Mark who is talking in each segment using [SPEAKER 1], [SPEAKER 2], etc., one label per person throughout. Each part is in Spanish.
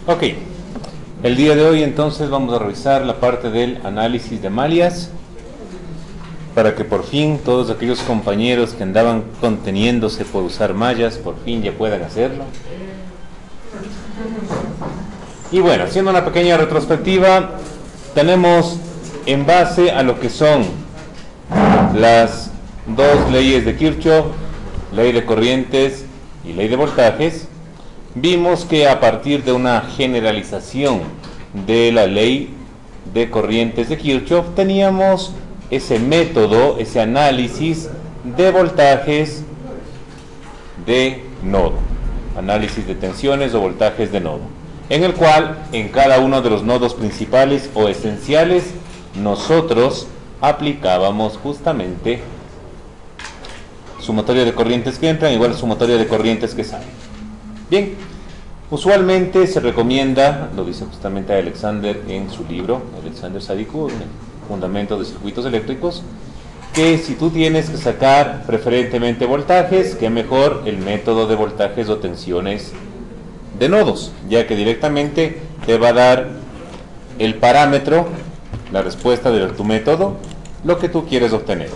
[SPEAKER 1] Ok, el día de hoy entonces vamos a revisar la parte del análisis de mallas para que por fin todos aquellos compañeros que andaban conteniéndose por usar mallas por fin ya puedan hacerlo. Y bueno, haciendo una pequeña retrospectiva, tenemos en base a lo que son las dos leyes de Kirchhoff, ley de corrientes y ley de voltajes, vimos que a partir de una generalización de la ley de corrientes de Kirchhoff teníamos ese método, ese análisis de voltajes de nodo, análisis de tensiones o voltajes de nodo, en el cual en cada uno de los nodos principales o esenciales nosotros aplicábamos justamente sumatoria de corrientes que entran igual a sumatoria de corrientes que salen. Bien, usualmente se recomienda, lo dice justamente Alexander en su libro, Alexander Sadiku, Fundamentos de Circuitos Eléctricos, que si tú tienes que sacar preferentemente voltajes, que mejor el método de voltajes o tensiones de nodos, ya que directamente te va a dar el parámetro, la respuesta de tu método, lo que tú quieres obtener.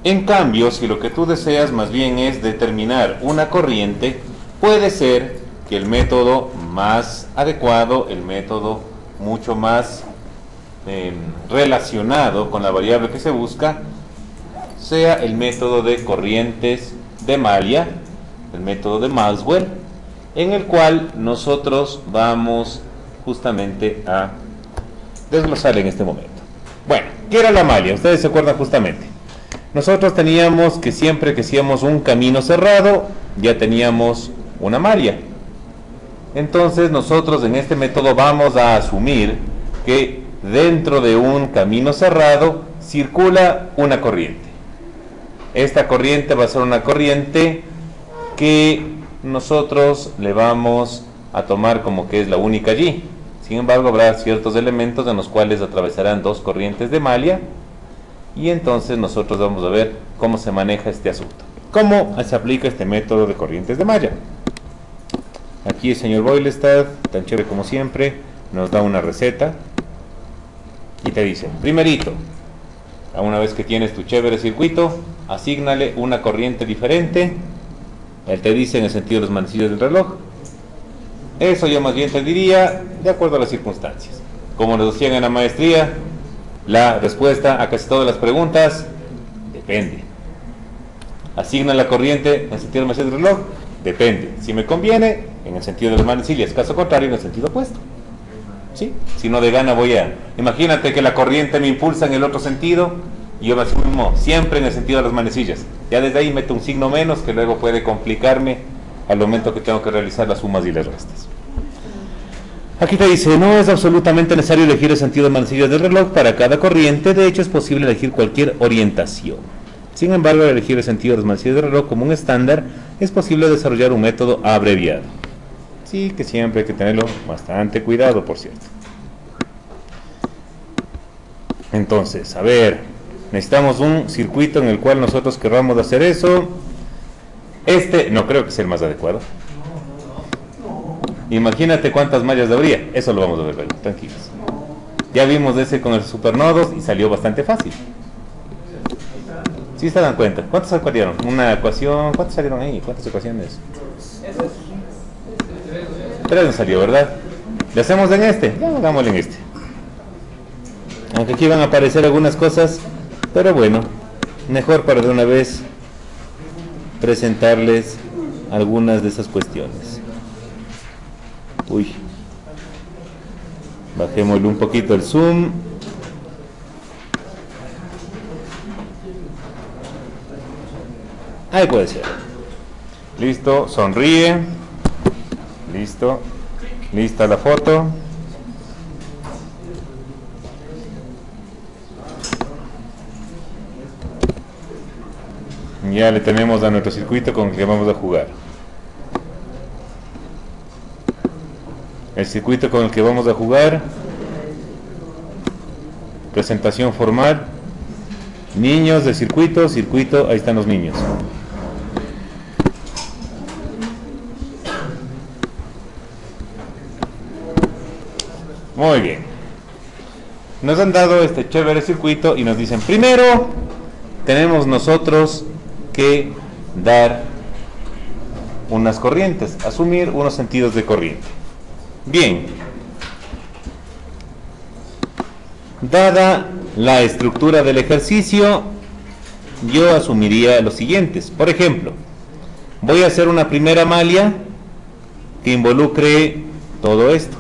[SPEAKER 1] En cambio, si lo que tú deseas más bien es determinar una corriente, puede ser que el método más adecuado, el método mucho más relacionado con la variable que se busca, sea el método de corrientes de malla, el método de Maxwell, en el cual nosotros vamos justamente a desglosar en este momento. Bueno, ¿qué era la malla? Ustedes se acuerdan justamente. Nosotros teníamos que siempre que hacíamos un camino cerrado, ya teníamos una malla. Entonces nosotros en este método vamos a asumir que dentro de un camino cerrado circula una corriente. Esta corriente va a ser una corriente que nosotros le vamos a tomar como que es la única allí. Sin embargo, habrá ciertos elementos en los cuales atravesarán dos corrientes de malla y entonces nosotros vamos a ver cómo se maneja este asunto. ¿Cómo se aplica este método de corrientes de malla? Aquí el señor Boylestad, tan chévere como siempre, nos da una receta y te dice, primerito, a una vez que tienes tu chévere circuito, asígnale una corriente diferente. Él te dice en el sentido de los manecillos del reloj. Eso yo más bien te diría de acuerdo a las circunstancias. Como nos decían en la maestría, la respuesta a casi todas las preguntas depende. Asigna la corriente en el sentido de los manecillos del reloj, depende. Si me conviene, en el sentido de los manecillos, caso contrario, en el sentido opuesto. ¿Sí? Si no, de gana voy a... Imagínate que la corriente me impulsa en el otro sentido y yo me asumo siempre en el sentido de las manecillas. Ya desde ahí meto un signo menos que luego puede complicarme al momento que tengo que realizar las sumas y las restas. Aquí te dice, no es absolutamente necesario elegir el sentido de manecillas del reloj para cada corriente, de hecho es posible elegir cualquier orientación. Sin embargo, al elegir el sentido de los manecillos del reloj como un estándar, es posible desarrollar un método abreviado. Sí, que siempre hay que tenerlo bastante cuidado, por cierto. Entonces, a ver, necesitamos un circuito en el cual nosotros querramos hacer eso. Este no creo que sea el más adecuado. Imagínate cuántas mallas habría. Eso lo vamos a ver luego, tranquilos. Ya vimos ese con el supernodos y salió bastante fácil. ¿Sí se dan cuenta? ¿Cuántos salieron? Una ecuación. ¿Cuántos salieron ahí? ¿Cuántas ecuaciones? 3 nos salió, ¿verdad? ¿Le hacemos en este? Ya hagámosle en este. Aunque aquí van a aparecer algunas cosas, pero bueno, mejor para de una vez presentarles algunas de esas cuestiones. Uy, bajémosle un poquito el zoom. Ahí puede ser. Listo, sonríe. Listo. Lista la foto. Ya le tenemos a nuestro circuito con el que vamos a jugar. El circuito con el que vamos a jugar. Presentación formal. Niños de circuito, circuito, ahí están los niños. Muy bien. Nos han dado este chévere circuito y nos dicen, primero tenemos nosotros que dar unas corrientes, asumir unos sentidos de corriente. Bien. Dada la estructura del ejercicio, yo asumiría los siguientes. Por ejemplo, voy a hacer una primera malla que involucre todo esto,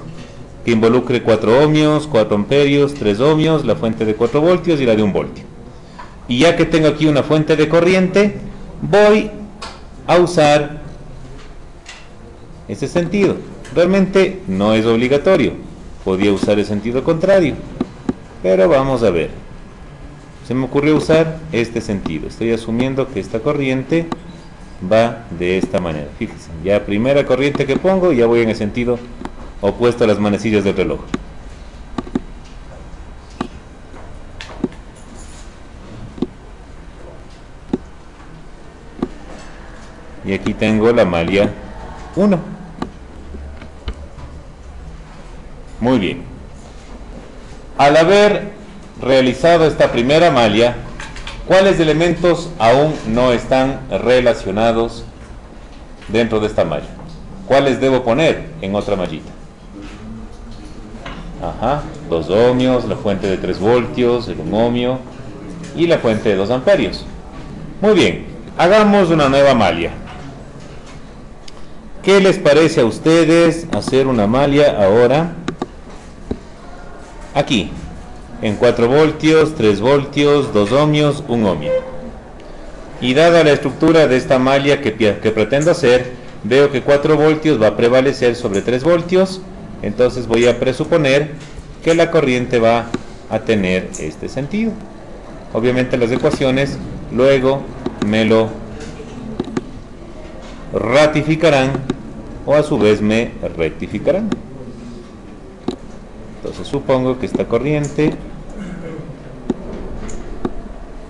[SPEAKER 1] que involucre 4 ohmios, 4 amperios, 3 ohmios, la fuente de 4 voltios y la de 1 voltio. Y ya que tengo aquí una fuente de corriente, voy a usar ese sentido. Realmente no es obligatorio, podía usar el sentido contrario, pero vamos a ver. Se me ocurrió usar este sentido. Estoy asumiendo que esta corriente va de esta manera. Fíjense, ya primera corriente que pongo, ya voy en el sentido opuesto a las manecillas del reloj. Y aquí tengo la malla 1. Muy bien. Al haber realizado esta primera malla, ¿cuáles elementos aún no están relacionados dentro de esta malla? ¿Cuáles debo poner en otra mallita? 2 ohmios, la fuente de 3 voltios, el 1 ohmio y la fuente de 2 amperios. Muy bien, hagamos una nueva malla. ¿Qué les parece a ustedes hacer una malla ahora? Aquí, en 4 voltios, 3 voltios, 2 ohmios, 1 ohmio. Y dada la estructura de esta malla que pretendo hacer, veo que 4 voltios va a prevalecer sobre 3 voltios, entonces voy a presuponer que la corriente va a tener este sentido. Obviamente las ecuaciones luego me lo ratificarán o a su vez me rectificarán. Entonces supongo que esta corriente,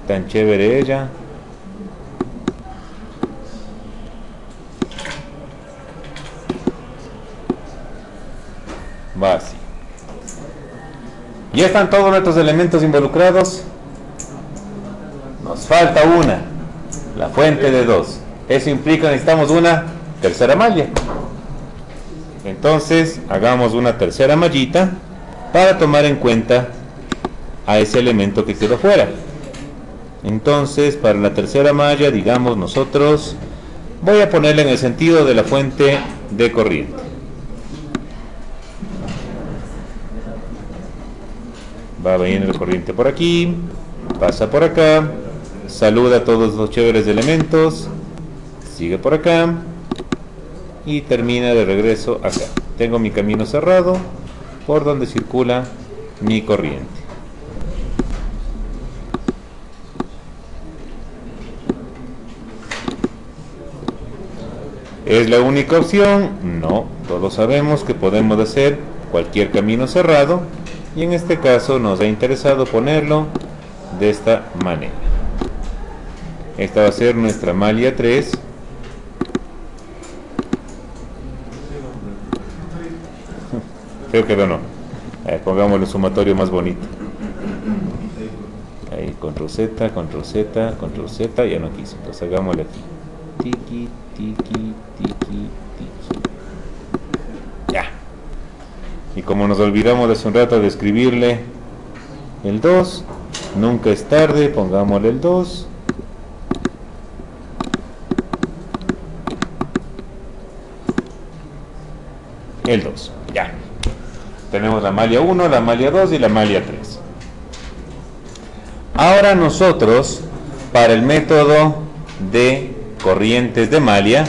[SPEAKER 1] tan chévere ella, va así. Ya están todos nuestros elementos involucrados. Nos falta una, la fuente de 2. Eso implica que necesitamos una tercera malla. Entonces hagamos una tercera mallita para tomar en cuenta a ese elemento que quedó fuera. Entonces, para la tercera malla, digamos nosotros, voy a ponerle en el sentido de la fuente de corriente. Va a venir la corriente por aquí, pasa por acá, saluda a todos los chéveres elementos, sigue por acá y termina de regreso acá. Tengo mi camino cerrado por donde circula mi corriente. ¿Es la única opción? No, todos sabemos que podemos hacer cualquier camino cerrado y en este caso nos ha interesado ponerlo de esta manera. Esta va a ser nuestra malla 3. Creo que no. Pongámosle un sumatorio más bonito. Ahí, control Z, control Z, control Z, ya no quiso. Entonces hagámosle aquí. Tiki, tiki, tiki, tiki. Ya. Y como nos olvidamos de hace un rato de escribirle el 2, nunca es tarde, pongámosle el 2. El 2, ya. Tenemos la malla 1, la malla 2 y la malla 3. Ahora nosotros, para el método de corrientes de malla,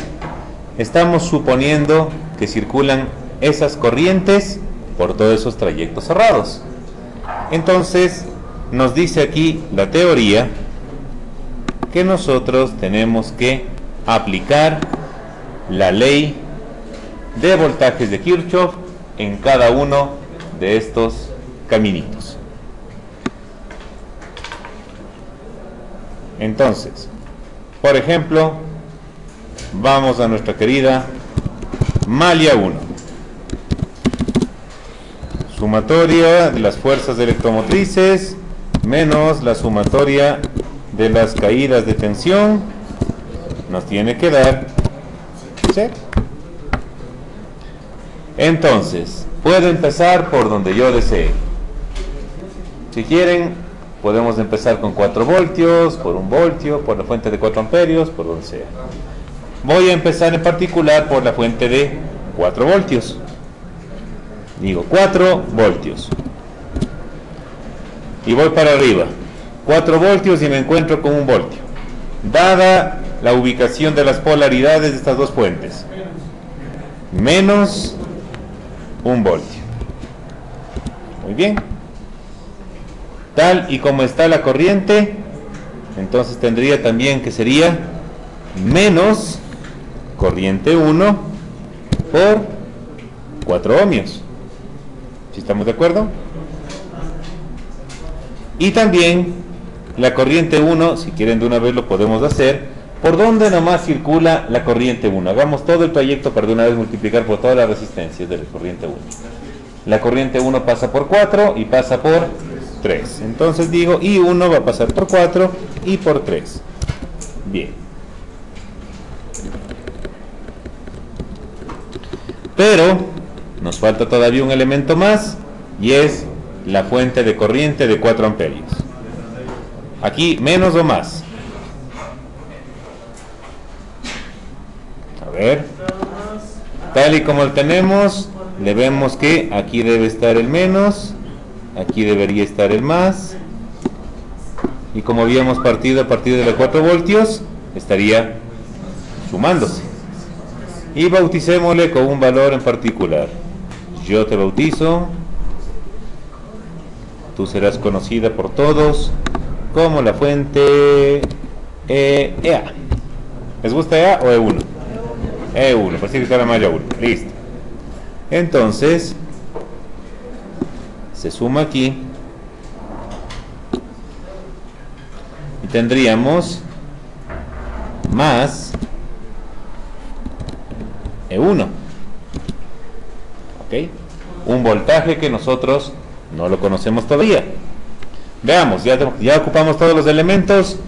[SPEAKER 1] estamos suponiendo que circulan esas corrientes por todos esos trayectos cerrados. Entonces, nos dice aquí la teoría que nosotros tenemos que aplicar la ley de voltajes de Kirchhoff en cada uno de estos caminitos. Entonces, por ejemplo, vamos a nuestra querida malla 1. sumatoria de las fuerzas electromotrices menos la sumatoria de las caídas de tensión nos tiene que dar 0. Entonces, puedo empezar por donde yo desee. Si quieren, podemos empezar con 4 voltios, por 1 voltio, por la fuente de 4 amperios, por donde sea. Voy a empezar en particular por la fuente de 4 voltios. Digo 4 voltios. Y voy para arriba. 4 voltios y me encuentro con 1 voltio. Dada la ubicación de las polaridades de estas dos fuentes. Menos 1 voltio. Muy bien. Tal y como está la corriente, entonces tendría también que sería menos corriente 1 por 4 ohmios. ¿Sí estamos de acuerdo? Y también la corriente 1, si quieren de una vez lo podemos hacer, ¿por dónde nomás circula la corriente 1? Hagamos todo el trayecto para de una vez multiplicar por todas las resistencias de la corriente 1. La corriente 1 pasa por 4 y pasa por 3. Entonces digo, I1 va a pasar por 4 y por 3. Bien. Pero nos falta todavía un elemento más y es la fuente de corriente de 4 amperios. Aquí menos o más. A ver. Tal y como lo tenemos, le vemos que aquí debe estar el menos, aquí debería estar el más, y como habíamos partido a partir de los 4 voltios, estaría sumándose. Y bauticémosle con un valor en particular. Yo te bautizo, tú serás conocida por todos como la fuente EA. ¿Les gusta EA o E1? E1, por si que está la malla 1. Listo. Entonces se suma aquí y tendríamos más E1. ¿Ok? Un voltaje que nosotros no lo conocemos todavía. Veamos, ya ocupamos todos los elementos.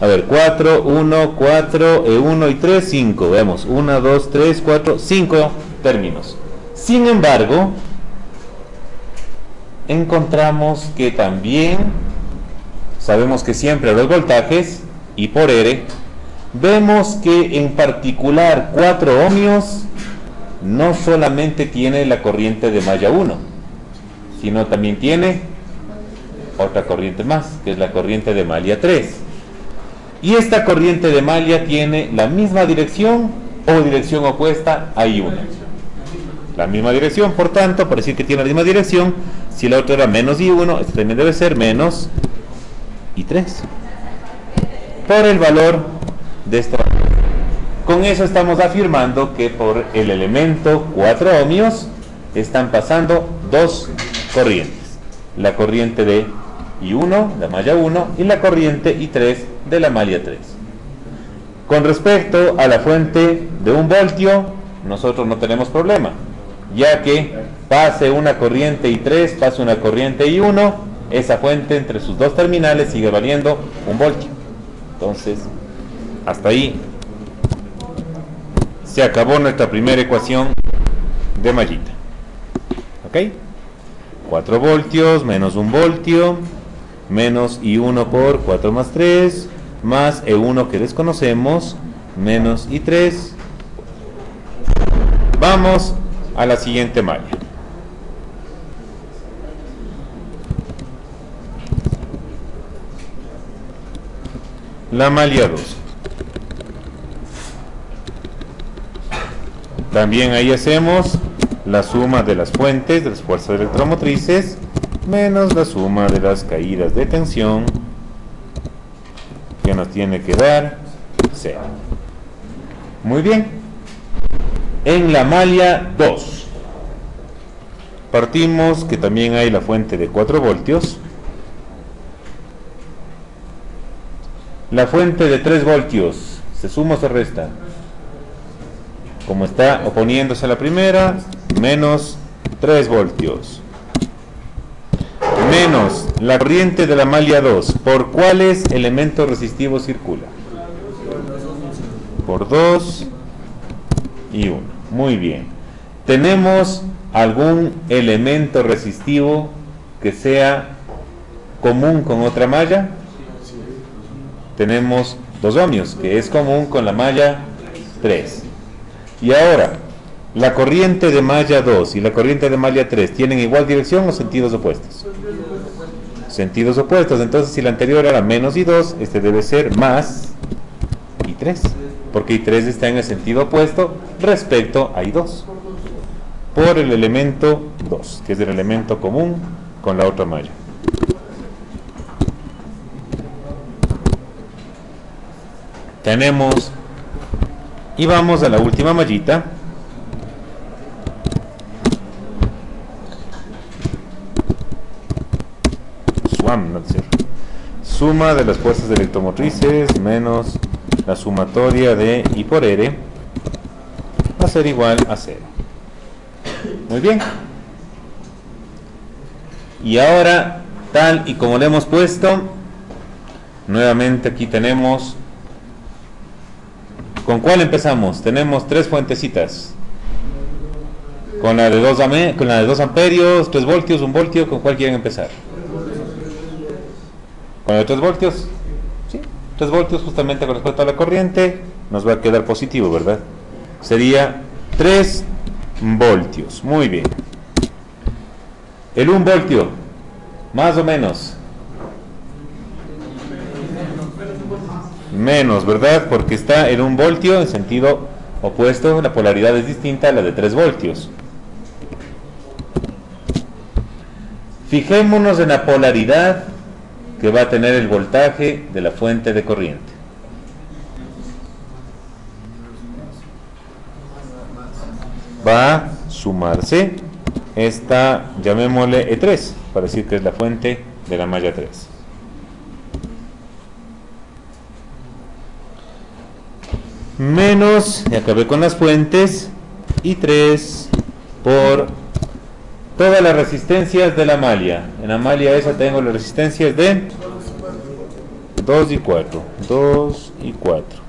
[SPEAKER 1] A ver, 4, 1, 4, E1 y 3, 5. Veamos, 1, 2, 3, 4, 5 términos. Sin embargo, encontramos que también sabemos que siempre los voltajes, y por R, vemos que en particular 4 ohmios no solamente tiene la corriente de malla 1, sino también tiene otra corriente más, que es la corriente de malla 3. Y esta corriente de malla tiene la misma dirección o dirección opuesta a I1. La misma dirección, por tanto, para decir que tiene la misma dirección, si la otra era menos I1, esta también debe ser menos I3. Por el valor de esta. Con eso estamos afirmando que por el elemento 4 ohmios están pasando dos corrientes. La corriente de I1, la malla 1, y la corriente I3 de la malla 3. Con respecto a la fuente de 1 voltio, nosotros no tenemos problema, ya que pase una corriente I3, pase una corriente I1, esa fuente entre sus dos terminales sigue valiendo 1 voltio. Entonces, hasta ahí se acabó nuestra primera ecuación de mallita. ¿Ok? 4 voltios menos 1 voltio menos I1 por 4 más 3 más E1 que desconocemos menos I3. Vamos a la siguiente malla. La malla 2. También ahí hacemos la suma de las fuentes de las fuerzas electromotrices menos la suma de las caídas de tensión, que nos tiene que dar 0. Muy bien. En la malla 2 partimos que también hay la fuente de 4 voltios, la fuente de 3 voltios, ¿se suma o se resta? Como está oponiéndose a la primera, menos 3 voltios. menos la corriente de la malla 2, ¿por cuáles elementos resistivos circula? Por 2 y 1. Muy bien. ¿Tenemos algún elemento resistivo que sea común con otra malla? Tenemos 2 ohmios, que es común con la malla 3. Y ahora, ¿la corriente de malla 2 y la corriente de malla 3 tienen igual dirección o sentidos opuestos? Sentidos opuestos. Entonces, si la anterior era menos I2, este debe ser más I3, porque I3 está en el sentido opuesto respecto a I2, por el elemento 2, que es el elemento común con la otra malla. Tenemos, y vamos a la última mallita. Suma de las fuerzas electromotrices menos la sumatoria de I por R va a ser igual a 0. Muy bien. Y ahora, tal y como le hemos puesto, nuevamente aquí tenemos, ¿con cuál empezamos? Tenemos 3 fuentecitas. Con la de 2 amperios, 3 voltios, 1 voltio, ¿con cuál quieren empezar? ¿Con el 3 voltios? Sí, 3 voltios justamente con respecto a la corriente nos va a quedar positivo, ¿verdad? Sería 3 voltios. Muy bien. El 1 voltio, más o menos. Menos, ¿verdad? Porque está en 1 voltio en sentido opuesto, la polaridad es distinta a la de 3 voltios. Fijémonos en la polaridad que va a tener el voltaje de la fuente de corriente. Va a sumarse esta, llamémosle E3, para decir que es la fuente de la malla 3. Menos, y acabé con las fuentes, I3 por todas las resistencias de la malla. En la malla esa tengo las resistencias de 2 y 4. 2 y 4.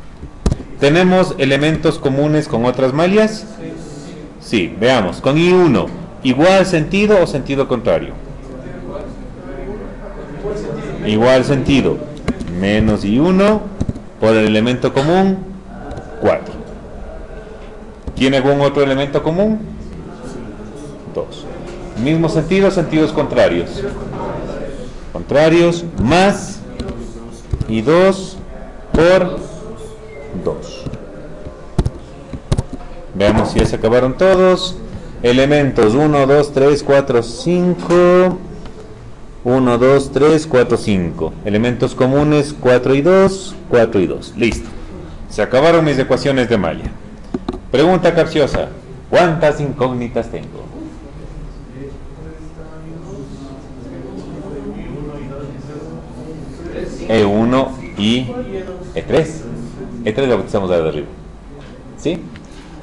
[SPEAKER 1] ¿Tenemos elementos comunes con otras mallas? Sí, veamos. Con I1, ¿igual sentido o sentido contrario? Igual sentido. Menos I1 por el elemento común, 4. ¿Tiene algún otro elemento común? 2. Mismo sentido, sentidos contrarios. Contrarios, más y 2 por 2. Veamos si ya se acabaron todos. Elementos 1, 2, 3, 4, 5. 1, 2, 3, 4, 5. Elementos comunes 4 y 2, 4 y 2. Listo. Se acabaron mis ecuaciones de malla. Pregunta capciosa. ¿Cuántas incógnitas tengo? E1 y E3. E3 lo que estamos de arriba. ¿Sí?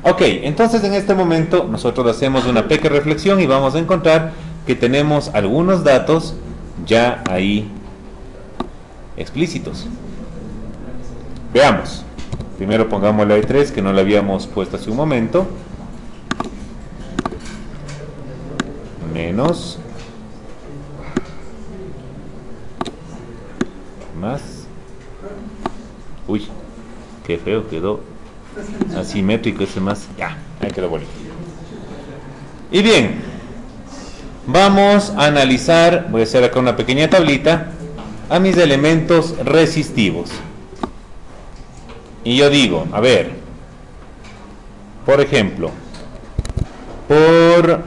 [SPEAKER 1] Ok, entonces en este momento nosotros hacemos una pequeña reflexión y vamos a encontrar que tenemos algunos datos ya ahí explícitos. Veamos. Primero pongamos la E3 que no la habíamos puesto hace un momento. Menos. Más. Uy, qué feo quedó. Asimétrico ese más. Ya, ahí quedó bonito. Y bien, vamos a analizar, voy a hacer acá una pequeña tablita, a mis elementos resistivos. Y yo digo, a ver, por ejemplo, por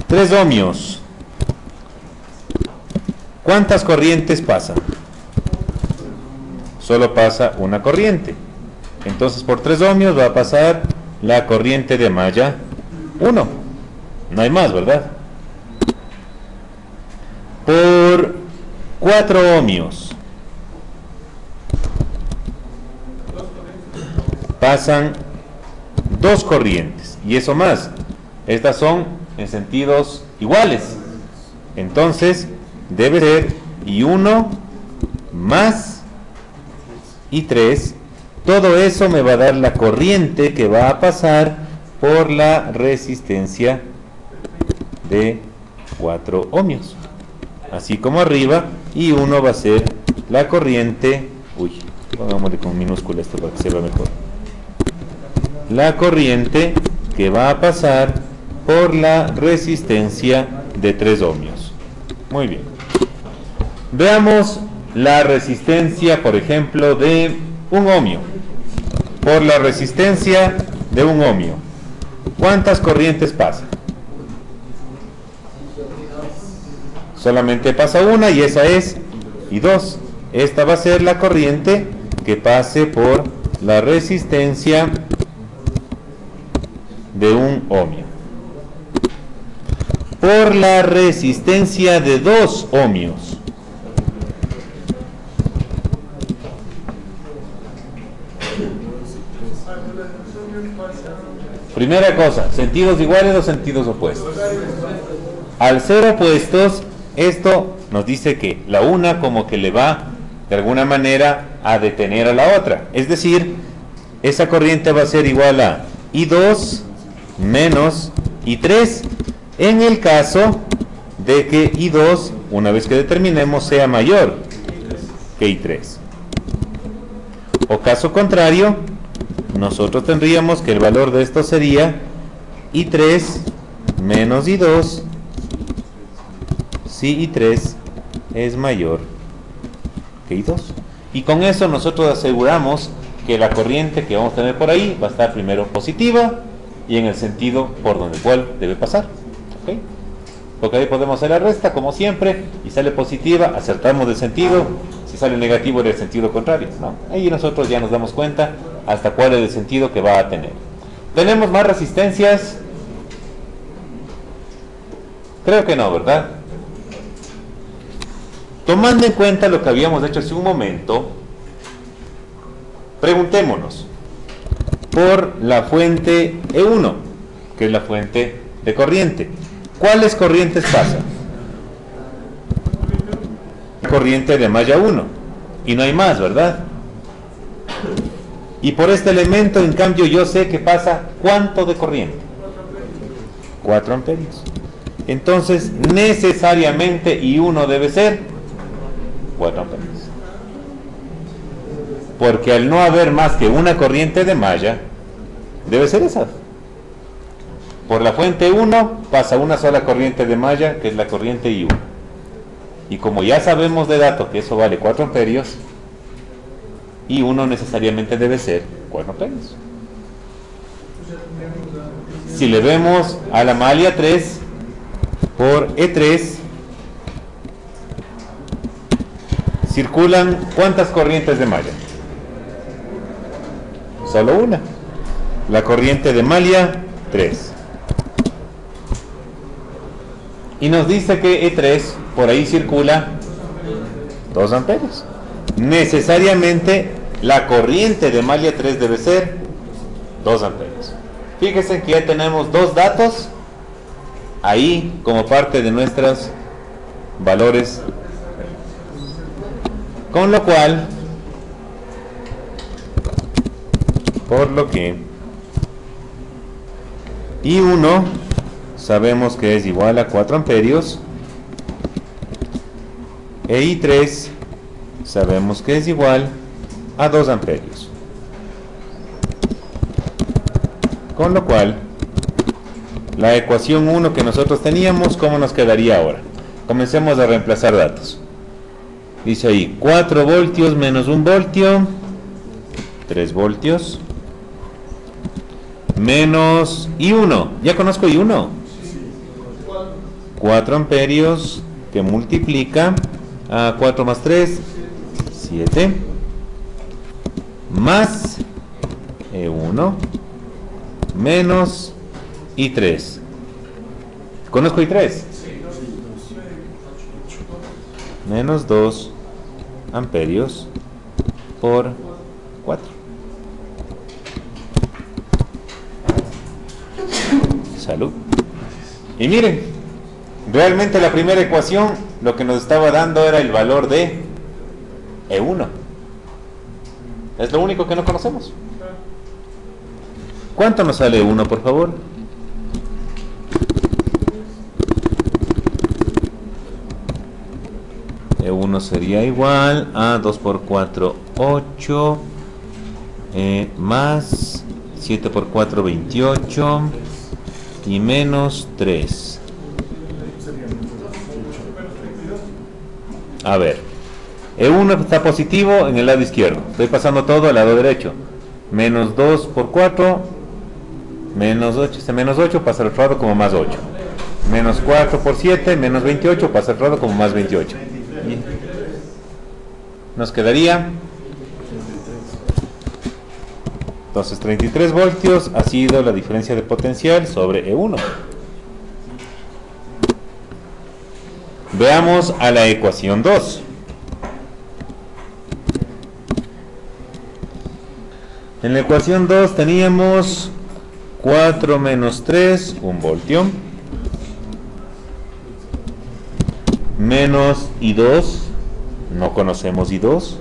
[SPEAKER 1] 3 ohmios, ¿cuántas corrientes pasan? Solo pasa una corriente. Entonces por 3 ohmios va a pasar la corriente de malla 1. No hay más, ¿verdad? Por 4 ohmios pasan 2 corrientes. Y eso más. Estas son en sentidos iguales. Entonces debe ser I1 más I3. Todo eso me va a dar la corriente que va a pasar por la resistencia de 4 ohmios. Así como arriba, I1 va a ser la corriente, pongámosle con minúscula esto para que se vea mejor. La corriente que va a pasar por la resistencia de 3 ohmios. Muy bien. Veamos la resistencia, por ejemplo, de 1 ohmio. Por la resistencia de 1 ohmio, ¿cuántas corrientes pasan? Solamente pasa una y esa es I2. Esta va a ser la corriente que pase por la resistencia de 1 ohmio. Por la resistencia de 2 ohmios, primera cosa, sentidos iguales o sentidos opuestos. Al ser opuestos, esto nos dice que la una como que le va de alguna manera a detener a la otra. Es decir, esa corriente va a ser igual a I2 menos I3 en el caso de que I2, una vez que determinemos, sea mayor que I3. O caso contrario, nosotros tendríamos que el valor de esto sería I3 menos I2 si I3 es mayor que I2. Y con eso nosotros aseguramos que la corriente que vamos a tener por ahí va a estar primero positiva y en el sentido por donde cual debe pasar. ¿Okay? Porque ahí podemos hacer la resta como siempre y sale positiva, acertamos del sentido. Si sale negativo en el sentido contrario, ¿no? Ahí nosotros ya nos damos cuenta hasta cuál es el sentido que va a tener. ¿Tenemos más resistencias? Creo que no, ¿verdad? Tomando en cuenta lo que habíamos hecho hace un momento, preguntémonos por la fuente E1, que es la fuente de corriente. ¿Cuáles corrientes pasan? Corriente de malla 1 y no hay más, ¿verdad? Y por este elemento, en cambio, yo sé que pasa ¿cuánto de corriente? 4 amperios. Entonces, necesariamente I1 debe ser 4 amperios. Porque al no haber más que una corriente de malla, debe ser esa. Por la fuente 1 pasa una sola corriente de malla, que es la corriente I1. Y como ya sabemos de dato que eso vale 4 amperios, I1 necesariamente debe ser 4 amperios. Si le vemos a la malla 3 por E3, circulan ¿cuántas corrientes de malla? Solo una. La corriente de malla 3. Y nos dice que E3 por ahí circula 2 amperios. Necesariamente la corriente de malla 3 debe ser 2 amperios. Fíjense que ya tenemos dos datos ahí como parte de nuestros valores, con lo cual, por lo que I1 sabemos que es igual a 4 amperios e I3 sabemos que es igual a 2 amperios. Con lo cual, la ecuación 1 que nosotros teníamos, ¿cómo nos quedaría ahora? Comencemos a reemplazar datos. Dice ahí 4 voltios menos 1 voltio, 3 voltios, menos I1. ¿Ya conozco I1? 4 amperios que multiplica a 4 más 3, 7, más E1 menos I3. ¿Conozco I3? Menos 2 amperios por 4. Salud. Y miren, Realmente la primera ecuación lo que nos estaba dando era el valor de E1. Es lo único que no conocemos. ¿Cuánto nos sale E1, por favor? E1 sería igual a 2 por 4, 8, más 7 por 4, 28, y menos 3. A ver, E1 está positivo en el lado izquierdo. Estoy pasando todo al lado derecho. Menos 2 por 4, menos 8, este menos 8 pasa al otro lado como más 8. Menos 4 por 7, menos 28 pasa al otro lado como más 28. Nos quedaría, entonces 33 voltios ha sido la diferencia de potencial sobre E1. Veamos a la ecuación 2. En la ecuación 2 teníamos 4 menos 3, 1 voltio, menos I2, no conocemos I2,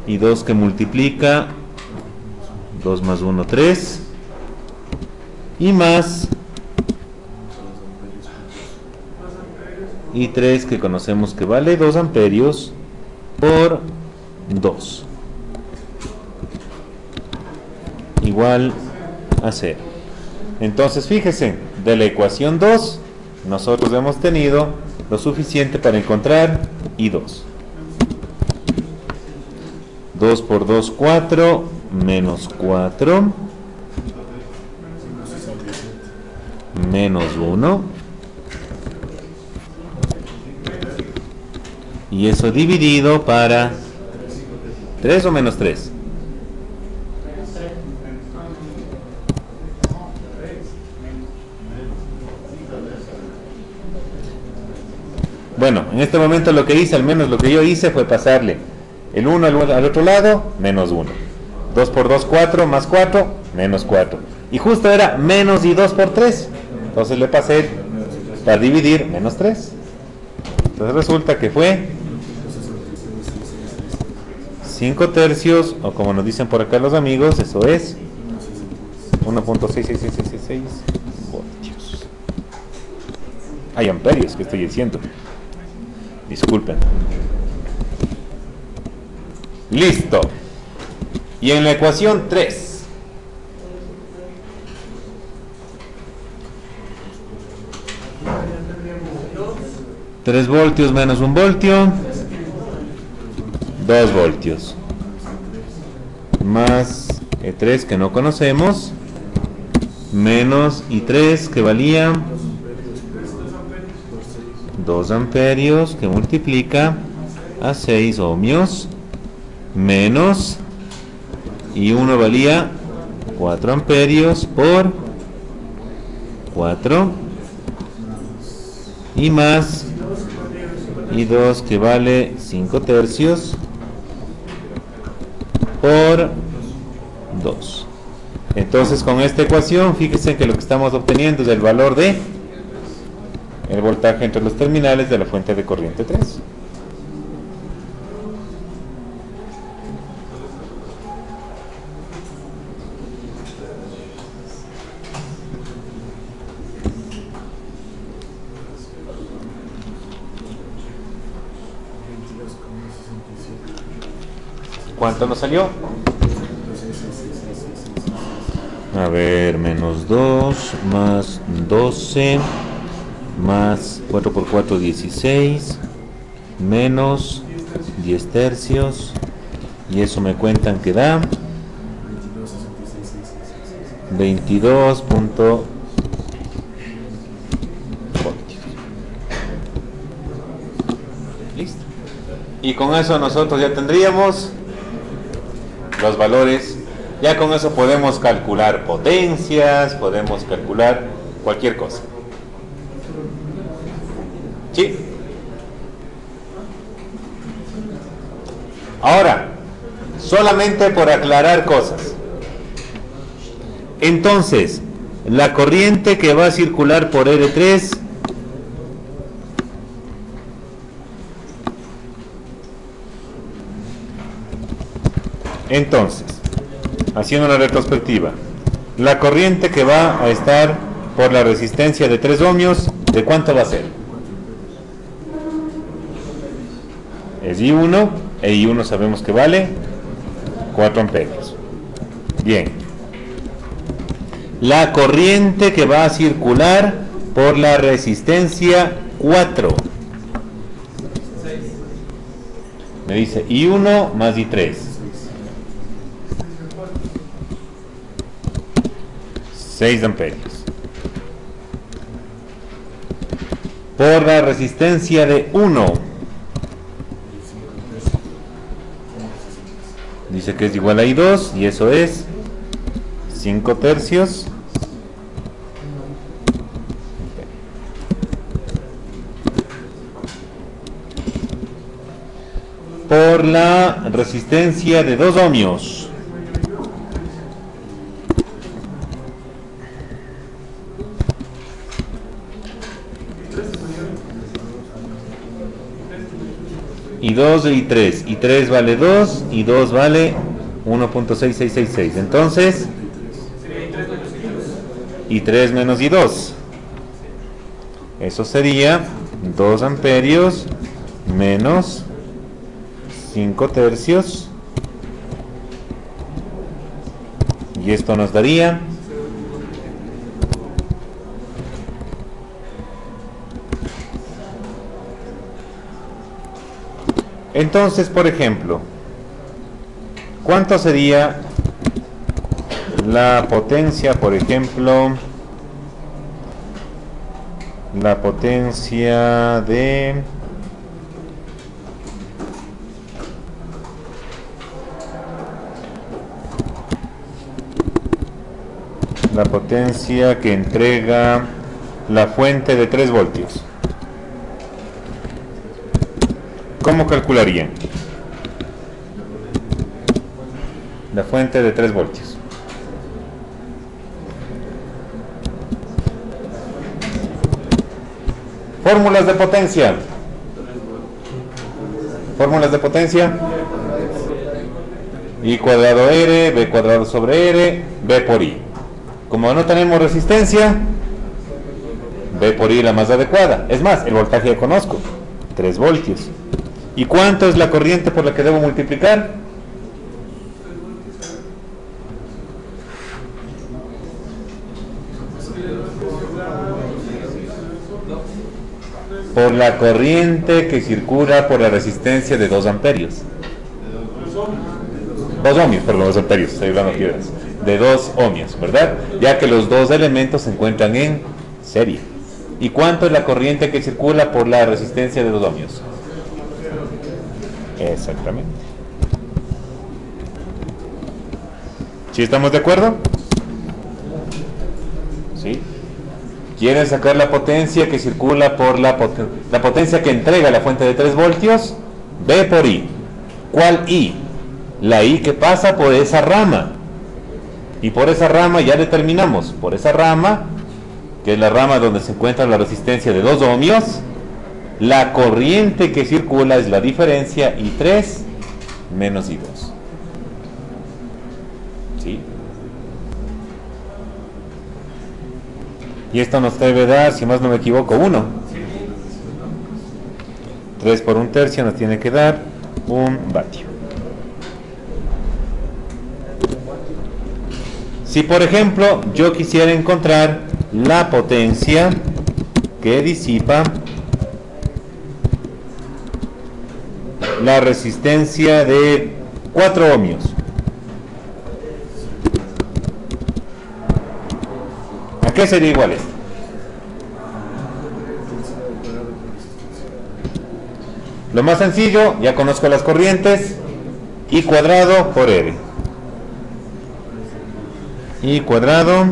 [SPEAKER 1] I2 que multiplica 2 más 1, 3, y más I3 que conocemos que vale 2 amperios por 2, igual a 0. Entonces fíjense, de la ecuación 2 nosotros hemos tenido lo suficiente para encontrar I2. 2 por 2, 4, menos 4, menos 1, y eso dividido para 3 o menos 3. Bueno, en este momento lo que hice, al menos lo que yo hice, fue pasarle el 1 al otro lado, menos 1. 2 por 2, 4, más 4, menos 4. Y justo era menos y 2 por 3. Entonces le pasé para dividir menos 3. Entonces resulta que fue 5 tercios, o como nos dicen por acá los amigos, eso es 1.66666 voltios. Hay amperios que estoy diciendo. Disculpen. Listo. Y en la ecuación 3. ¿3 voltios menos 1 voltio? 2 voltios. Más E3 que no conocemos. Menos I3 que valía 2 amperios que multiplica a 6 ohmios, menos I1 valía 4 amperios por 4, y más I2 que vale 5 tercios por 2. Entonces con esta ecuación fíjense que lo que estamos obteniendo es el valor de el voltaje entre los terminales de la fuente de corriente 3. ¿Cuánto nos salió? A ver, menos 2 más 12 más 4 por 4, 16, menos 10 tercios, y eso me cuentan que da 22 voltios. Listo. Y con eso nosotros ya tendríamos los valores. Ya con eso podemos calcular potencias, podemos calcular cualquier cosa. ¿Sí? Ahora, solamente por aclarar cosas. Entonces, la corriente que va a circular por R3 Entonces, haciendo una retrospectiva, la corriente que va a estar por la resistencia de 3 ohmios, ¿de cuánto va a ser? Es I1, e I1 sabemos que vale 4 amperios. Bien. La corriente que va a circular por la resistencia 4. Me dice I1 más I3. 6 amperios. Por la resistencia de 1. Dice que es igual a I2 y eso es 5 tercios. Por la resistencia de 2 ohmios. Y 2 y 3. Y 3 vale 2 y 2 vale 1.6666. Entonces, y 3 menos y 2. Eso sería 2 amperios menos 5 tercios. Y esto nos daría entonces, por ejemplo, ¿cuánto sería la potencia, por ejemplo, la potencia de la potencia que entrega la fuente de 3 voltios? ¿Cómo calcularían? La fuente de 3 voltios. Fórmulas de potencia. Fórmulas de potencia. I cuadrado R, B cuadrado sobre R, B por I. Como no tenemos resistencia, B por I la más adecuada. Es más, el voltaje ya conozco, 3 voltios. ¿Y cuánto es la corriente por la que debo multiplicar? Por la corriente que circula por la resistencia de 2 amperios. 2 ohmios, perdón, 2 amperios, estoy hablando piedras. De 2 ohmios, ¿verdad? Ya que los dos elementos se encuentran en serie. ¿Y cuánto es la corriente que circula por la resistencia de 2 ohmios? Exactamente. ¿Sí estamos de acuerdo? ¿Sí? ¿Quieren sacar la potencia que circula por la potencia que entrega la fuente de 3 voltios? B por I. ¿Cuál I? La I que pasa por esa rama. Y por esa rama ya determinamos, por esa rama, que es la rama donde se encuentra la resistencia de 2 ohmios, la corriente que circula es la diferencia I3 menos I2. ¿Sí? Y esto nos debe dar, si más no me equivoco, 1. 3 por 1/3 nos tiene que dar 1 vatio. Si por ejemplo yo quisiera encontrar la potencia que disipa la resistencia de 4 ohmios, ¿a qué sería igual esto? Lo más sencillo, ya conozco las corrientes, I cuadrado por R. I cuadrado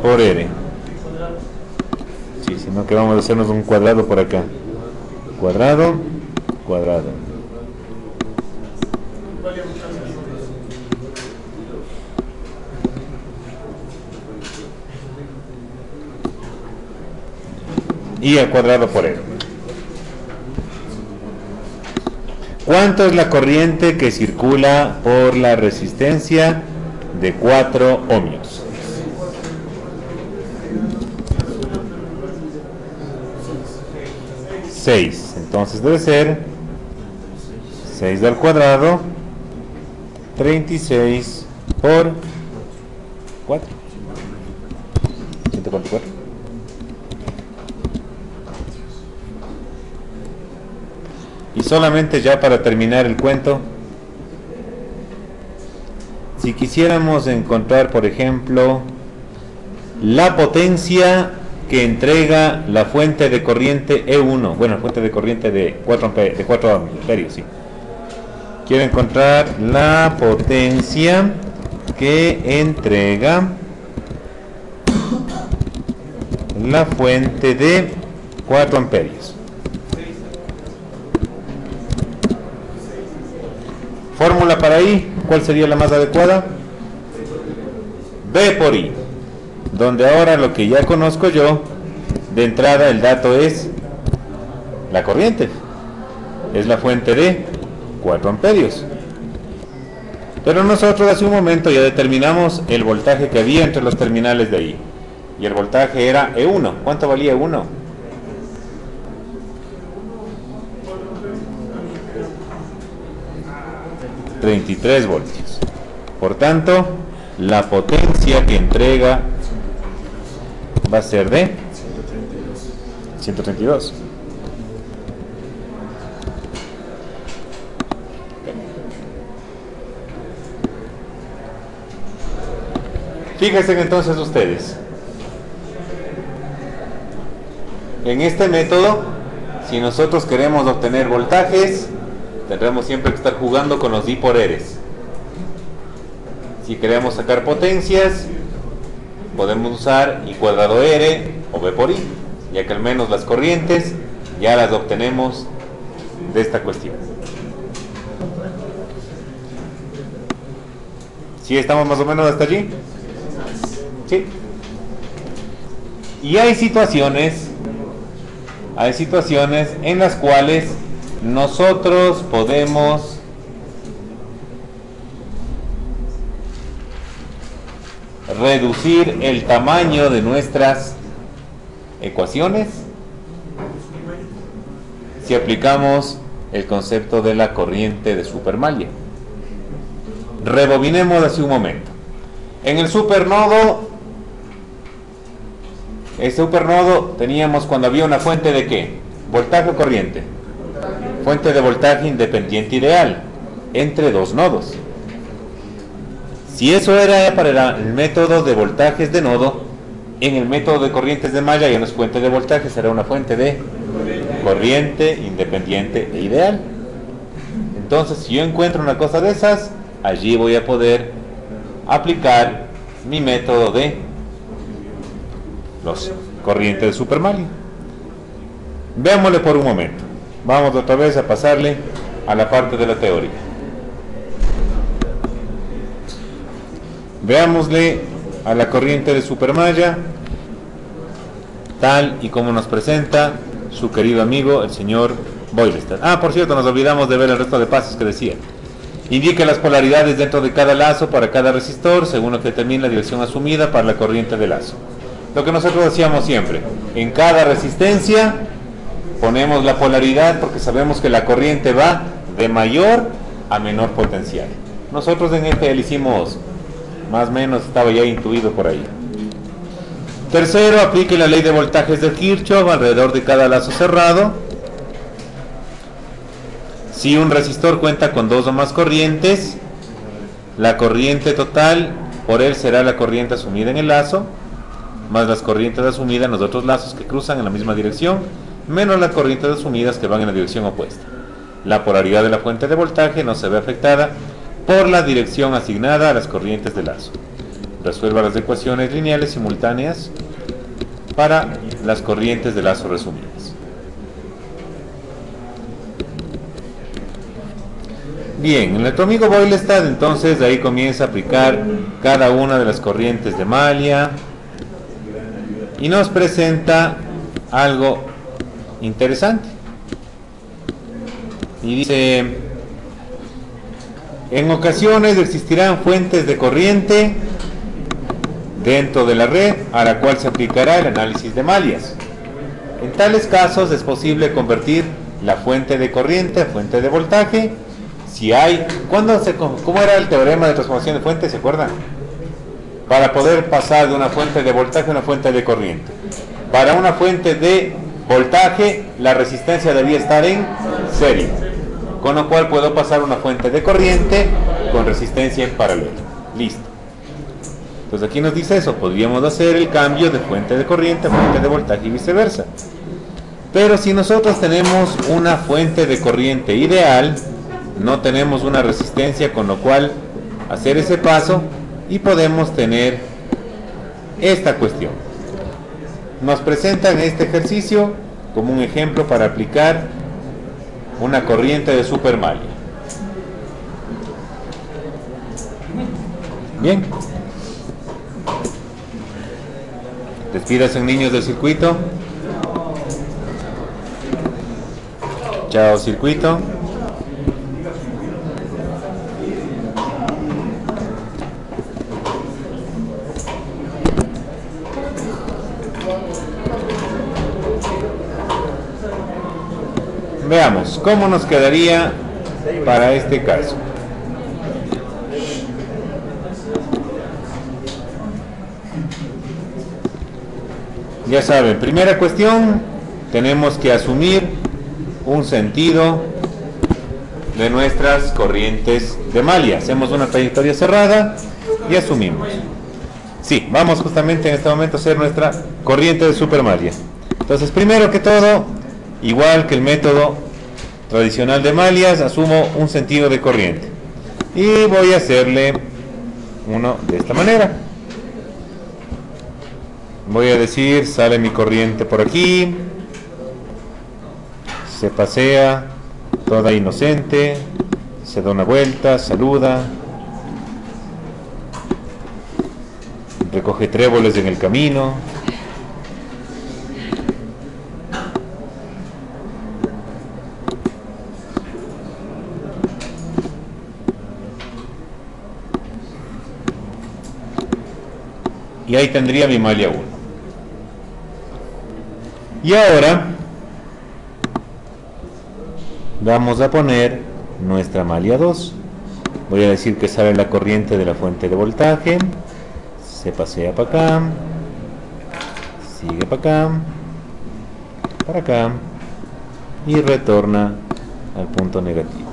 [SPEAKER 1] por R. Sí, sino que vamos a hacernos un cuadrado por acá. Cuadrado, cuadrado. Y al cuadrado por R. ¿Cuánto es la corriente que circula por la resistencia de 4 ohmios? Seis. Entonces debe ser 6 al cuadrado, 36 por 4. 144. Y solamente ya para terminar el cuento, si quisiéramos encontrar, por ejemplo, la potencia que entrega la fuente de corriente E1, bueno, fuente de corriente de 4 amperios, sí. Quiero encontrar la potencia que entrega la fuente de 4 amperios. Fórmula para I, ¿cuál sería la más adecuada? B por I, donde ahora lo que ya conozco yo, de entrada el dato es la corriente, es la fuente de 4 amperios. Pero nosotros hace un momento ya determinamos el voltaje que había entre los terminales de I, y el voltaje era E1. ¿Cuánto valía E1? 33 voltios. Por tanto, la potencia que entrega va a ser de 132. Fíjense entonces ustedes, en este método, si nosotros queremos obtener voltajes, tendremos siempre que estar jugando con los I por Rs. Si queremos sacar potencias, podemos usar I cuadrado R o B por I, ya que al menos las corrientes ya las obtenemos de esta cuestión. ¿Sí estamos más o menos hasta allí? Sí. Y hay situaciones en las cuales nosotros podemos reducir el tamaño de nuestras ecuaciones si aplicamos el concepto de la corriente de Supermalla. Rebobinemos hace un momento. En el supernodo, teníamos cuando había una fuente de ¿qué? ¿Voltaje o corriente? Fuente de voltaje independiente ideal entre dos nodos. Si eso era para el método de voltajes de nodo, en el método de corrientes de malla ya no es fuente de voltaje, será una fuente de corriente independiente e ideal. Entonces, si yo encuentro una cosa de esas, allí voy a poder aplicar mi método de los corrientes de Supermalla. Veámosle por un momento. Vamos otra vez a pasarle a la parte de la teoría. Veámosle a la corriente de Supermalla tal y como nos presenta su querido amigo el señor Boylestad. Por cierto, nos olvidamos de ver el resto de pasos que decía. Indica las polaridades dentro de cada lazo para cada resistor según lo que determina la dirección asumida para la corriente de lazo. Lo que nosotros hacíamos siempre, en cada resistencia ponemos la polaridad porque sabemos que la corriente va de mayor a menor potencial. Nosotros en este le hicimos más o menos, estaba ya intuido por ahí. Tercero, aplique la ley de voltajes de Kirchhoff alrededor de cada lazo cerrado. Si un resistor cuenta con dos o más corrientes, la corriente total por él será la corriente asumida en el lazo, más las corrientes asumidas en los otros lazos que cruzan en la misma dirección, menos las corrientes asumidas que van en la dirección opuesta. La polaridad de la fuente de voltaje no se ve afectada por la dirección asignada a las corrientes de lazo. Resuelva las ecuaciones lineales simultáneas para las corrientes de lazo resumidas. Bien, nuestro amigo Boylestad entonces de ahí comienza a aplicar cada una de las corrientes de Malla y nos presenta algo interesante. Y dice, En ocasiones existirán fuentes de corriente dentro de la red a la cual se aplicará el análisis de mallas. En tales casos es posible convertir la fuente de corriente a fuente de voltaje. Si hay, ¿cómo era el teorema de transformación de fuente? ¿Se acuerdan? Para poder pasar de una fuente de voltaje a una fuente de corriente. Para una fuente de voltaje, la resistencia debía estar en serie, con lo cual puedo pasar una fuente de corriente con resistencia en paralelo. Listo. Entonces aquí nos dice eso, podríamos hacer el cambio de fuente de corriente a fuente de voltaje y viceversa. Pero si nosotros tenemos una fuente de corriente ideal, no tenemos una resistencia, con lo cual hacer ese paso y podemos tener esta cuestión. Nos presentan este ejercicio como un ejemplo para aplicar una corriente de supermalia. Bien. Despídase, niños del circuito. Chao, circuito. Veamos cómo nos quedaría para este caso. Ya saben, primera cuestión, tenemos que asumir un sentido de nuestras corrientes de Malia. Hacemos una trayectoria cerrada y asumimos. Sí, vamos justamente en este momento a hacer nuestra corriente de supermalia. Entonces, primero que todo, igual que el método tradicional de Mallas, asumo un sentido de corriente y voy a hacerle uno de esta manera. Voy a decir, sale mi corriente por aquí, se pasea toda inocente, se da una vuelta, saluda, recoge tréboles en el camino. Y ahí tendría mi malla 1. Y ahora vamos a poner nuestra malla 2. Voy a decir que sale la corriente de la fuente de voltaje, se pasea para acá, sigue para acá y retorna al punto negativo.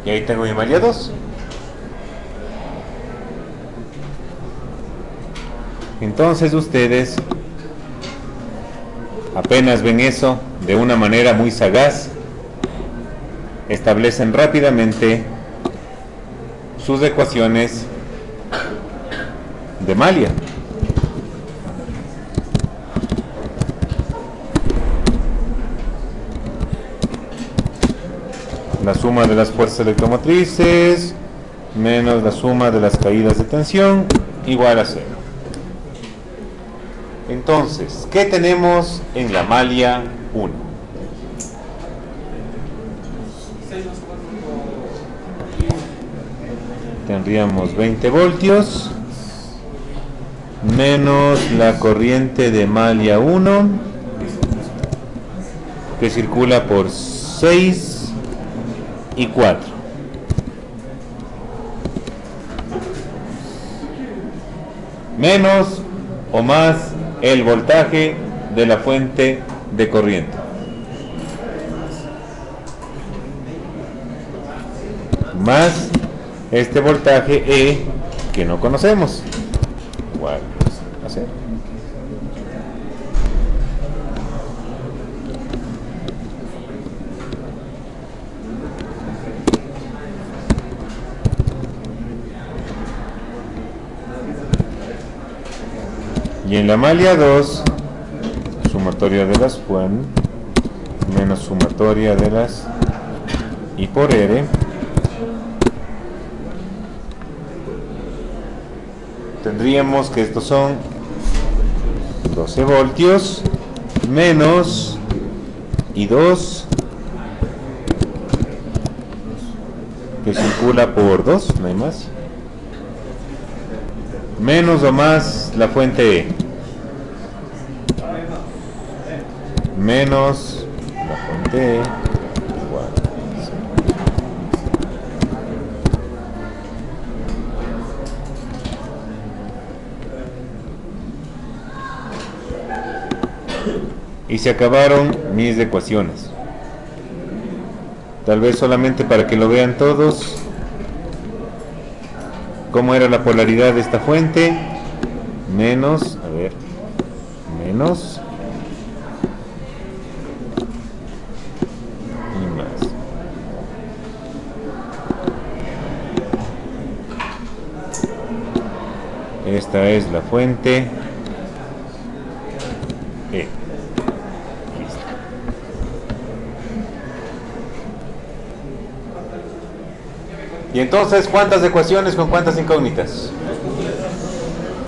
[SPEAKER 1] Y ahí tengo mi malla 2. Entonces ustedes apenas ven eso de una manera muy sagaz, establecen rápidamente sus ecuaciones de Malia. La suma de las fuerzas electromotrices menos la suma de las caídas de tensión igual a 0. Entonces, ¿qué tenemos en la malla 1? Tendríamos 20 voltios menos la corriente de malla 1 que circula por 6 y 4. Menos o más el voltaje de la fuente de corriente. Más este voltaje E que no conocemos. Igual a 0. Y en la malha 2, sumatoria de las Juan menos sumatoria de las I por R, tendríamos que estos son 12 voltios menos I2 que circula por 2, no hay más, menos o más la fuente E, menos la fuente E igual. Y se acabaron mis ecuaciones. Tal vez solamente para que lo vean todos, cómo era la polaridad de esta fuente, menos, a ver, menos y más. Esta es la fuente E. Y entonces, ¿cuántas ecuaciones con cuántas incógnitas?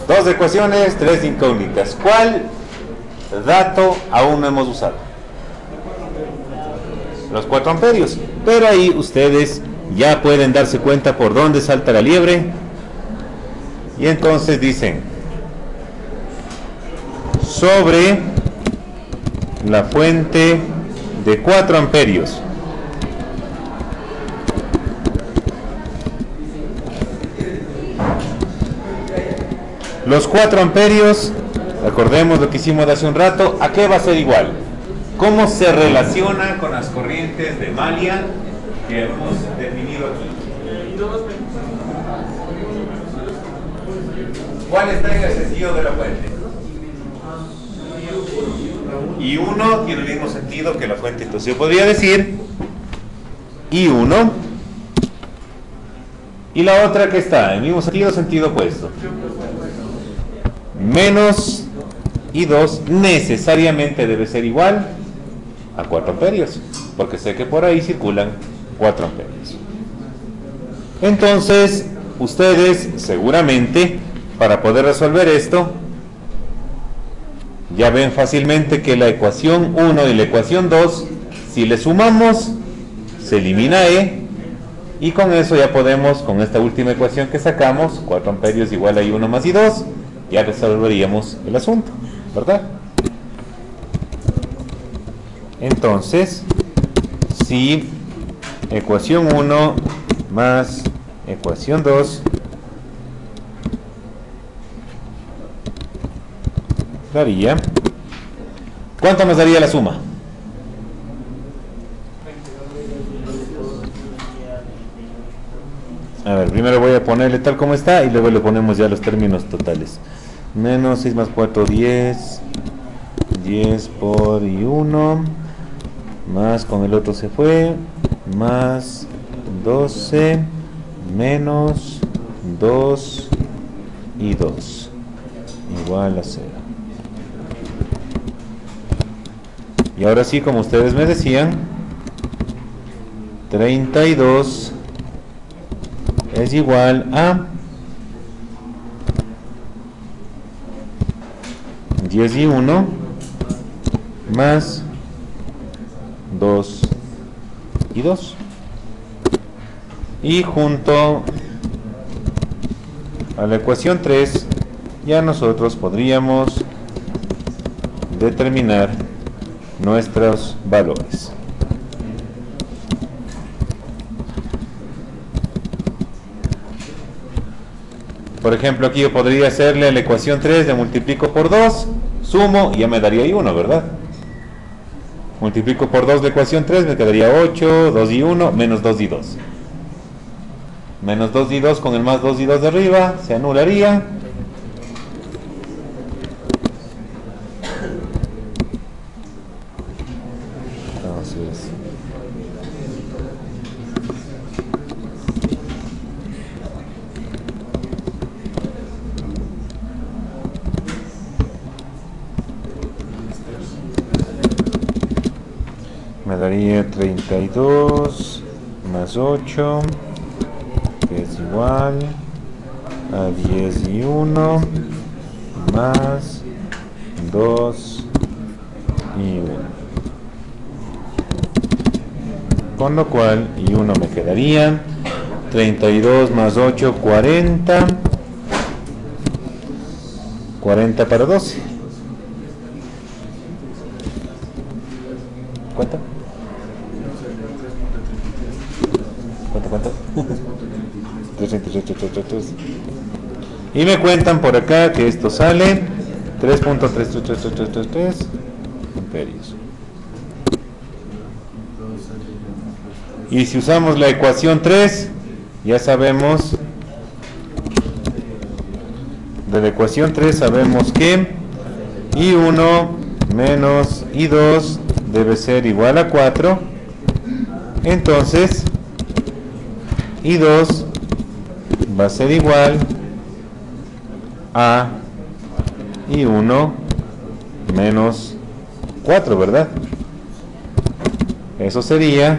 [SPEAKER 1] 2 ecuaciones, 3 incógnitas. ¿Cuál dato aún no hemos usado? Los 4 amperios. Pero ahí ustedes ya pueden darse cuenta por dónde salta la liebre. Y entonces dicen, sobre la fuente de 4 amperios, los 4 amperios, recordemos lo que hicimos hace un rato, ¿a qué va a ser igual? ¿Cómo se relaciona con las corrientes de malha que hemos definido aquí? ¿Cuál está en el sentido de la fuente? I1 tiene el mismo sentido que la fuente, entonces yo podría decir I1 y la otra que está en el mismo sentido, sentido opuesto, menos I2 necesariamente debe ser igual a 4 amperios, porque sé que por ahí circulan 4 amperios. Entonces, ustedes seguramente, para poder resolver esto, ya ven fácilmente que la ecuación 1 y la ecuación 2, si le sumamos, se elimina E, y con eso ya podemos, con esta última ecuación que sacamos, 4 amperios igual a I1 más I2, ya resolveríamos el asunto, ¿verdad? Entonces, si ecuación 1 más ecuación 2 daría, ¿cuánto nos daría la suma? A ver, primero voy a ponerle tal como está y luego le ponemos ya los términos totales. Menos 6 más 4, 10. 10 por I1. Más con el otro se fue. Más 12. Menos 2 y 2. Igual a 0. Y ahora sí, como ustedes me decían, 32 es igual a 10 y 1 más 2 y 2. Y junto a la ecuación 3 ya nosotros podríamos determinar nuestros valores. Por ejemplo, aquí yo podría hacerle a la ecuación 3, le multiplico por 2, sumo y ya me daría I1, ¿verdad? Multiplico por 2 la ecuación 3, me quedaría 8, 2 y 1, menos 2 y 2. Menos 2 y 2 con el más 2 y 2 de arriba, se anularía. Entonces, daría 32 más 8, que es igual a 10 y 1 más 2 y 1. Con lo cual, y 1 me quedaría 32 más 8, 40. 40 para 12. ¿Cuánto? ¿Cuánto? 333. Y me cuentan por acá que esto sale 3.33333 amperios. Y si usamos la ecuación 3, ya sabemos, de la ecuación 3 sabemos que I1 menos I2 debe ser igual a 4. Entonces I2 va a ser igual a I1 menos 4, ¿verdad? Eso sería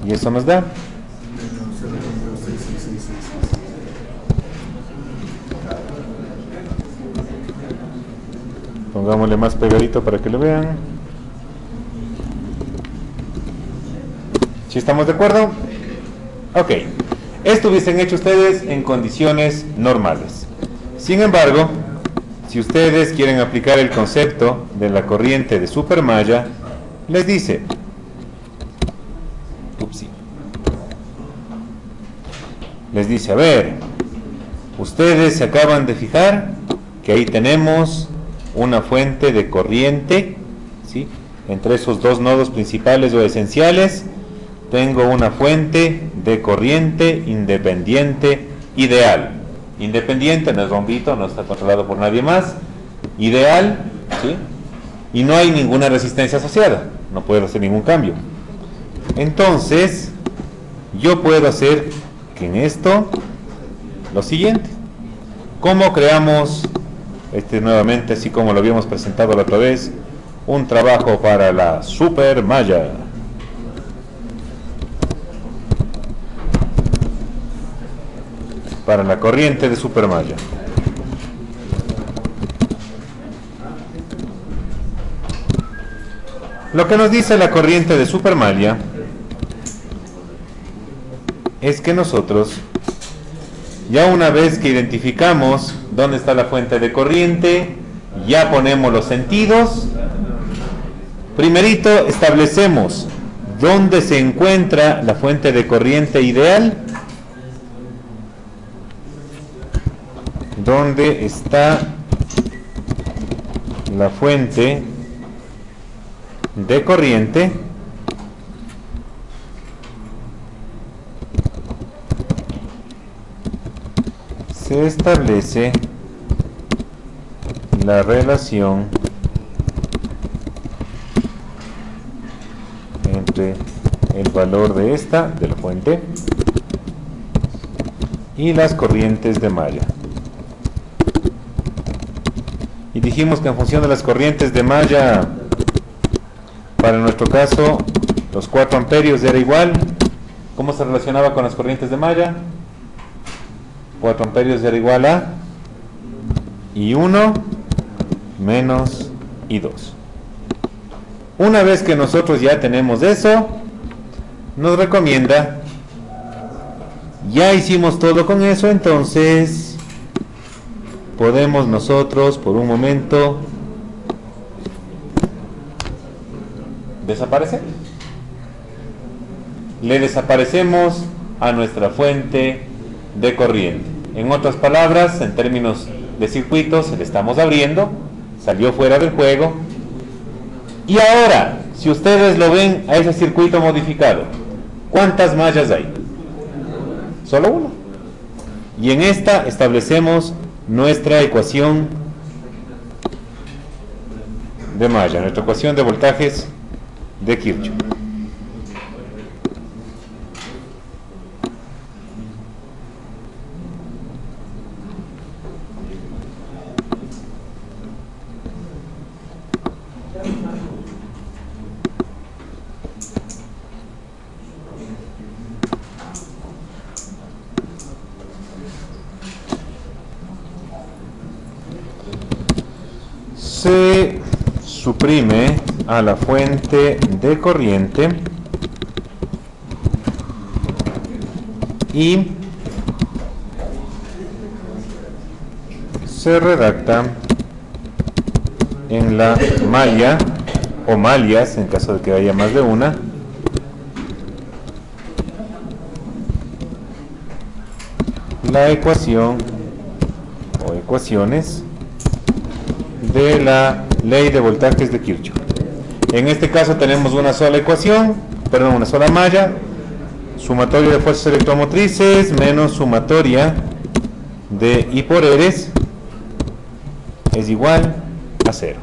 [SPEAKER 1] y eso nos da pongámosle más pegadito para que lo vean. ¿Sí estamos de acuerdo? Ok, esto hubiesen hecho ustedes en condiciones normales. Sin embargo, si ustedes quieren aplicar el concepto de la corriente de supermalla, les dice, les dice, a ver, ustedes se acaban de fijar que ahí tenemos una fuente de corriente, ¿sí? Entre esos dos nodos principales o esenciales tengo una fuente de corriente independiente ideal. Independiente, no es bombito, no está controlado por nadie más. Ideal, ¿sí? Y no hay ninguna resistencia asociada, no puedo hacer ningún cambio. Entonces, yo puedo hacer que en esto lo siguiente. ¿Cómo creamos nuevamente, así como lo habíamos presentado la otra vez, un trabajo para la supermalla? Para la corriente de supermalla. Lo que nos dice la corriente de supermalla es que nosotros, ya una vez que identificamos dónde está la fuente de corriente, ya ponemos los sentidos. Primerito establecemos dónde se encuentra la fuente de corriente ideal. ¿Dónde está la fuente de corriente? Se establece la relación entre el valor de esta, de la fuente, y las corrientes de malla. Y dijimos que en función de las corrientes de malla, para nuestro caso, los 4 amperios era igual. ¿Cómo se relacionaba con las corrientes de malla? 4 amperios era igual a I1 menos I2. Una vez que nosotros ya tenemos eso, nos recomienda, ya hicimos todo con eso, entonces podemos nosotros por un momento desaparecer. Le desaparecemos a nuestra fuente de corriente. En otras palabras, en términos de circuitos, se le estamos abriendo, salió fuera del juego. Y ahora, si ustedes lo ven a ese circuito modificado, ¿cuántas mallas hay? Solo uno. Y en esta establecemos nuestra ecuación de malla, nuestra ecuación de voltajes de Kirchhoff. se suprime a la fuente de corriente y se redacta en la malla o mallas, en caso de que haya más de una, la ecuación o ecuaciones de la ley de voltajes de Kirchhoff. En este caso tenemos una sola ecuación, perdón, una sola malla, sumatoria de fuerzas electromotrices menos sumatoria de I por Rs es igual a 0.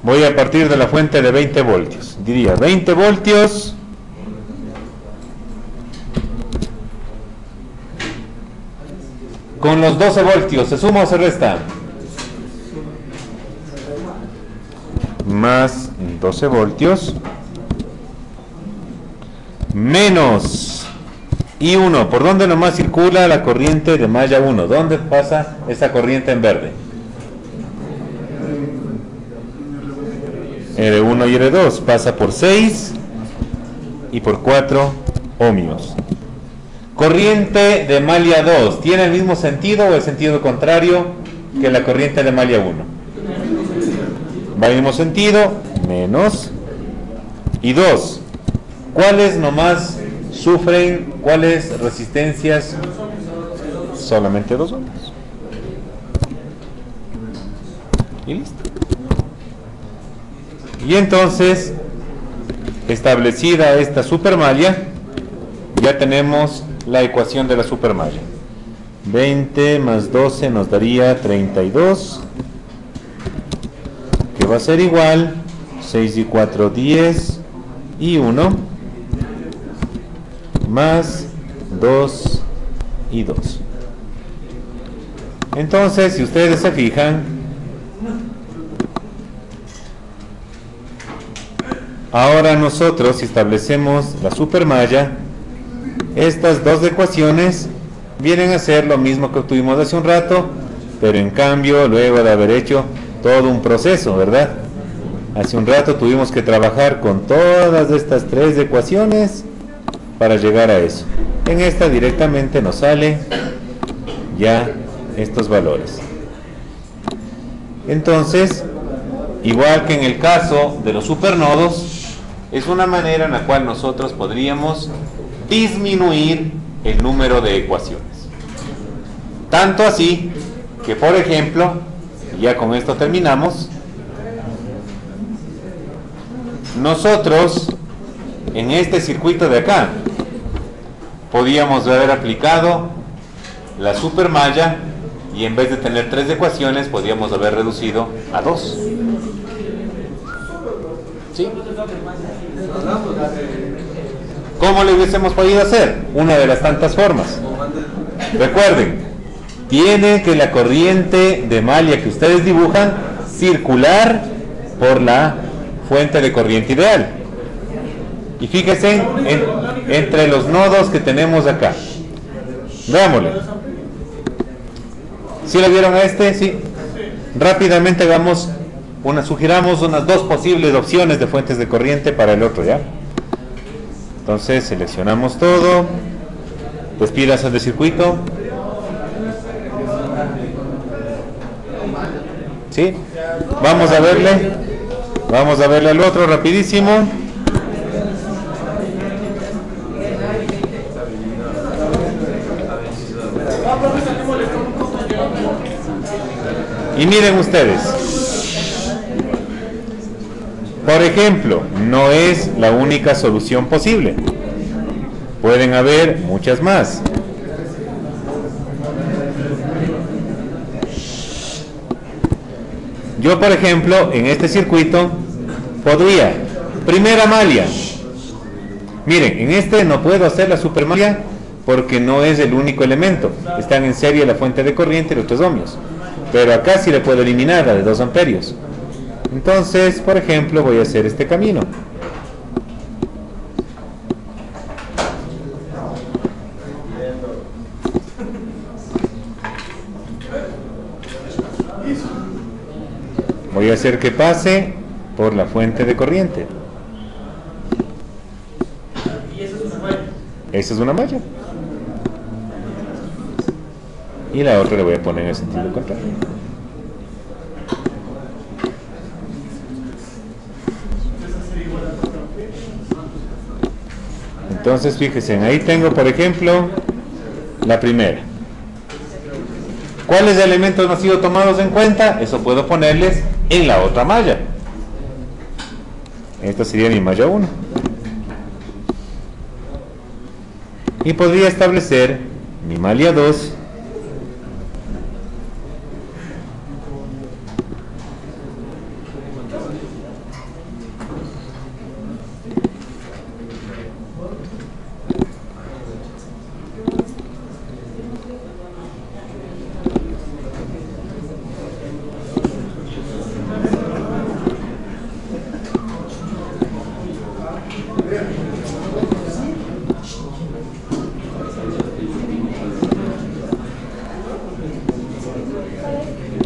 [SPEAKER 1] Voy a partir de la fuente de 20 voltios. Diría 20 voltios con los 12 voltios, ¿se suma o se resta? Más 12 voltios menos I1. ¿Por dónde nomás circula la corriente de malla 1? ¿Dónde pasa esa corriente en verde? R1 y R2 pasa por 6 y por 4 ohmios. Corriente de malla 2, ¿tiene el mismo sentido o el sentido contrario que la corriente de malla 1? Va en el mismo sentido, menos. Y 2, ¿cuáles nomás sufren, cuáles resistencias? Solamente 2 ohmios. Y listo. Y entonces, establecida esta supermalla, ya tenemos la ecuación de la supermalla. 20 más 12 nos daría 32, que va a ser igual 6 y 4, 10 y 1 más 2 y 2. Entonces, si ustedes se fijan, ahora nosotros, si establecemos la supermalla, estas dos ecuaciones vienen a ser lo mismo que obtuvimos hace un rato, pero en cambio luego de haber hecho todo un proceso, ¿verdad? Hace un rato tuvimos que trabajar con todas estas tres ecuaciones para llegar a eso. En esta directamente nos sale ya estos valores. Entonces, igual que en el caso de los supernodos, es una manera en la cual nosotros podríamos disminuir el número de ecuaciones. Tanto así que, por ejemplo, ya con esto terminamos, nosotros en este circuito de acá podíamos haber aplicado la supermalla y en vez de tener 3 ecuaciones podíamos haber reducido a 2. ¿Sí? ¿Cómo lo hubiésemos podido hacer? Una de las tantas formas. Recuerden, tiene que la corriente de malla que ustedes dibujan circular por la fuente de corriente ideal. Y fíjense entre los nodos que tenemos acá. Veámosle. ¿Sí lo vieron a este? Sí. Rápidamente sugiramos unas 2 posibles opciones de fuentes de corriente para el otro, ¿ya? Entonces seleccionamos todo, despídase del circuito. ¿Sí? Vamos a verle al otro rapidísimo. Y miren ustedes, por ejemplo, no es la única solución posible. Pueden haber muchas más. Yo, por ejemplo, en este circuito podría, primera malla. Miren, en este no puedo hacer la supermalla porque no es el único elemento. Están en serie la fuente de corriente y los 3 ohmios. Pero acá sí le puedo eliminar la de 2 amperios. Entonces, por ejemplo, voy a hacer este camino. voy a hacer que pase por la fuente de corriente.
[SPEAKER 2] Y eso es una malla.
[SPEAKER 1] Esa es una malla. Y la otra le voy a poner en el sentido contrario. Entonces fíjense, ahí tengo por ejemplo la primera. ¿Cuáles elementos no han sido tomados en cuenta? Eso puedo ponerles en la otra malla. Esta sería mi malla 1. Y podría establecer mi malla 2.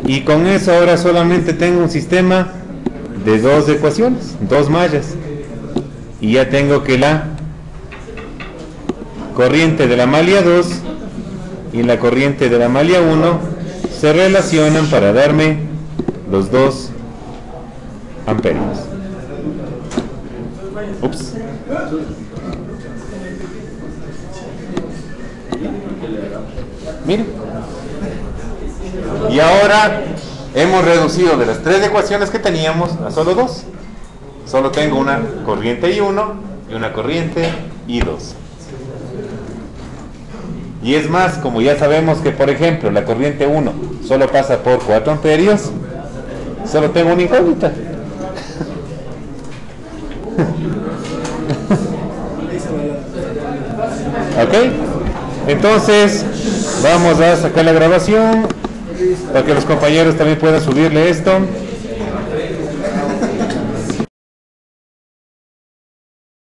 [SPEAKER 1] Y con eso ahora solamente tengo un sistema de dos ecuaciones, dos mallas. Y ya tengo que la corriente de la malla 2 y la corriente de la malla 1 se relacionan para darme los 2 amperios. Ups. Miren. Y ahora hemos reducido de las 3 ecuaciones que teníamos a solo 2. Solo tengo una corriente I1 y una corriente I2. Y es más, como ya sabemos que por ejemplo la corriente 1 solo pasa por 4 amperios, solo tengo una incógnita. ¿Ok? Entonces vamos a sacar la grabación para que los compañeros también puedan subirle esto.